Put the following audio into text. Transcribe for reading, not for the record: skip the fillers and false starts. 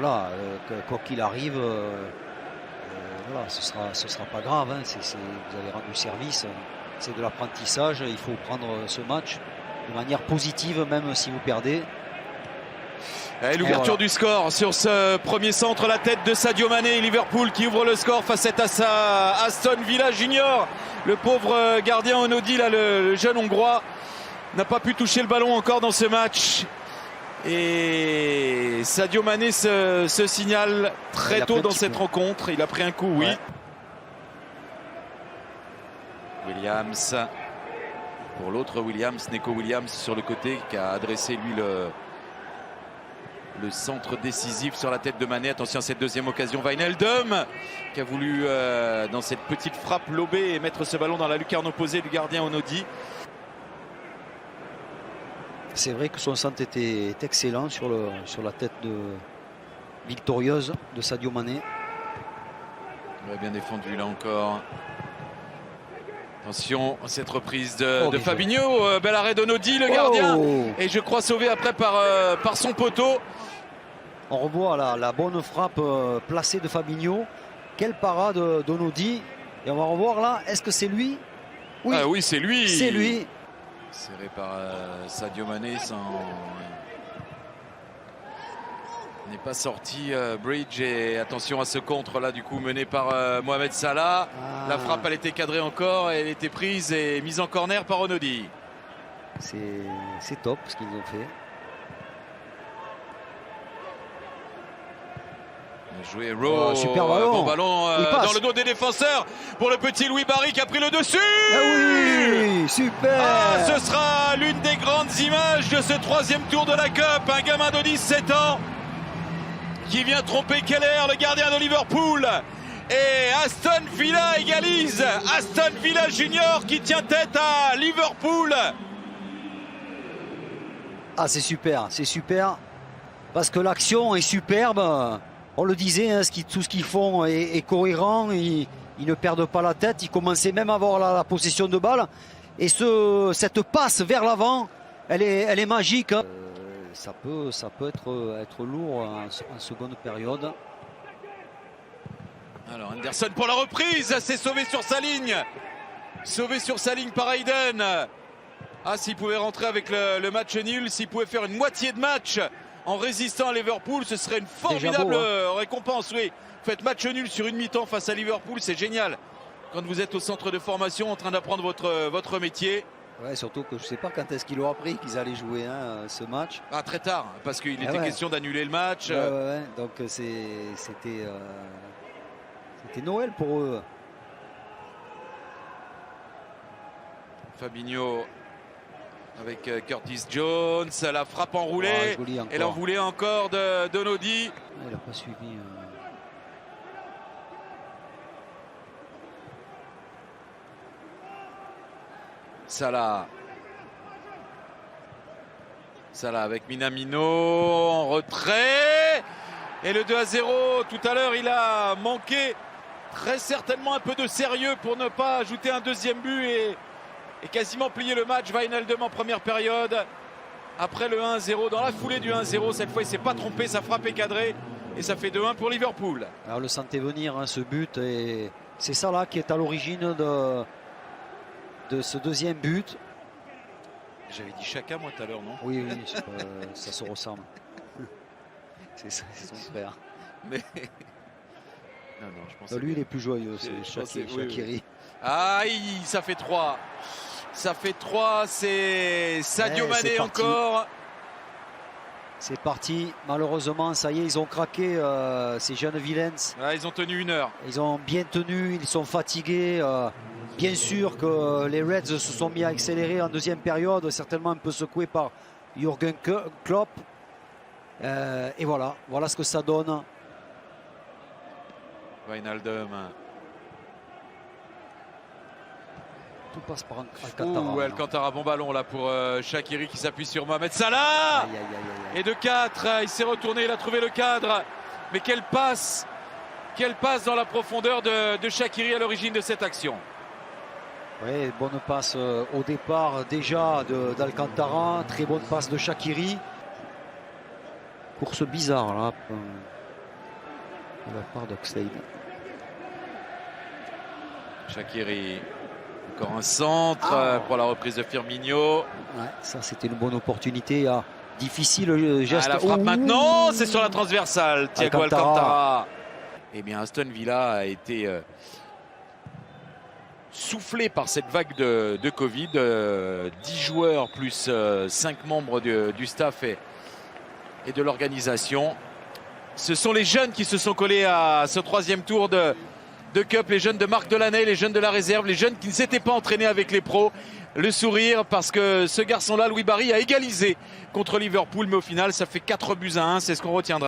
voilà, quoi qu'il arrive, voilà, ce sera pas grave. Hein, vous avez rendu service. C'est de l'apprentissage. Il faut prendre ce match de manière positive, même si vous perdez. Et l'ouverture du score sur ce premier centre, la tête de Sadio Mané. Liverpool qui ouvre le score face à Aston Villa Junior. Le pauvre gardien Onodi, là, le jeune hongrois, n'a pas pu toucher le ballon encore dans ce match. Et Sadio Mané se signale très tôt dans cette rencontre. Il a pris un coup, oui. Ouais. Williams. Pour l'autre Williams, Neco Williams sur le côté qui a adressé lui le centre décisif sur la tête de Mané. Attention à cette deuxième occasion. Wijnaldum qui a voulu dans cette petite frappe lober et mettre ce ballon dans la lucarne opposée du gardien Onodi. C'est vrai que son centre était excellent sur la tête victorieuse de Sadio Mané. Il a bien défendu là encore. Attention à cette reprise de Fabinho. Bel arrêt d'Onodi, le gardien. Et je crois sauvé après par son poteau. On revoit la bonne frappe placée de Fabinho. Quelle parade d'Onodi. Et on va revoir là, est-ce que c'est lui? Oui, oui c'est lui. C'est lui. Serré par Sadio Mané n'est pas sorti Bridge. Et attention à ce contre là du coup mené par Mohamed Salah. La frappe elle était cadrée encore et elle était prise et mise en corner par Onodi. C'est top ce qu'ils ont fait. Joué Rowe, super ballon. Bon ballon dans le dos des défenseurs pour le petit Louis Barry qui a pris le dessus. Oui, super. Ce sera l'une des grandes images de ce troisième tour de la Cup. Un gamin de 17 ans qui vient tromper Keller, le gardien de Liverpool. Et Aston Villa égalise. Aston Villa Junior qui tient tête à Liverpool. Ah, c'est super parce que l'action est superbe. On le disait, hein, tout ce qu'ils font est cohérent. Ils ne perdent pas la tête. Ils commençaient même à avoir la possession de balle. Et cette passe vers l'avant, elle est magique. Hein. Ça peut être lourd en seconde période. Alors Anderson pour la reprise, c'est sauvé sur sa ligne. Sauvé sur sa ligne par Hayden. Ah, s'il pouvait rentrer avec le match nul, s'il pouvait faire une moitié de match en résistant à Liverpool, ce serait une formidable récompense. Oui, faites match nul sur une mi-temps face à Liverpool, c'est génial. Quand vous êtes au centre de formation en train d'apprendre votre métier. Ouais, surtout que je ne sais pas quand est-ce qu'ils l'ont appris qu'ils allaient jouer ce match. Ah, très tard, parce qu'il était question d'annuler le match. Ouais. Donc c'était Noël pour eux. Fabinho avec Curtis Jones, la frappe enroulée. Et l'enroulée encore d'Onodi. Il n'a pas suivi. Salah avec Minamino en retrait. Et le 2-0, tout à l'heure, il a manqué très certainement un peu de sérieux pour ne pas ajouter un deuxième but et quasiment plier le match. Wijnaldum en première période. Après le 1-0, dans la foulée du 1-0, cette fois il ne s'est pas trompé, sa frappe est cadrée et ça fait 2-1 pour Liverpool. Alors le sentait venir ce but et c'est ça là qui est à l'origine de ce deuxième but. J'avais dit Chaka moi tout à l'heure, non? Oui, ça se ressemble. C'est son frère. Mais non, je pense lui il est plus joyeux, c'est Shaqiri. Oui. Aïe, ça fait 3. Ça fait 3, c'est Sadio Mané encore. C'est parti, malheureusement, ça y est, ils ont craqué ces jeunes vilains. Ils ont tenu 1 heure. Ils ont bien tenu, ils sont fatigués. Bien sûr que les Reds se sont mis à accélérer en deuxième période, certainement un peu secoués par Jürgen Klopp. Et voilà ce que ça donne. Wijnaldum. Tout passe par Alcantara. Alcantara, bon ballon là pour Shaqiri qui s'appuie sur Mohamed Salah. Et de 4, il s'est retourné, il a trouvé le cadre. Mais quelle passe dans la profondeur de Shaqiri à l'origine de cette action. Oui, bonne passe au départ déjà d'Alcantara. Très bonne passe de Shaqiri. Course bizarre là. de la part d'Oxlade. Shaqiri, encore un centre pour la reprise de Firmino. Ouais, ça c'était une bonne opportunité. Difficile le geste. La frappe maintenant, c'est sur la transversale. Thiago Alcantara. Eh bien, Aston Villa a été soufflé par cette vague de Covid. 10 joueurs plus 5 membres du staff et de l'organisation. Ce sont les jeunes qui se sont collés à ce 3e tour de Cup, les jeunes de Marc Delaney, les jeunes de la réserve, les jeunes qui ne s'étaient pas entraînés avec les pros. Le sourire parce que ce garçon-là, Louis Barry, a égalisé contre Liverpool, mais au final, ça fait 4-1, c'est ce qu'on retiendra.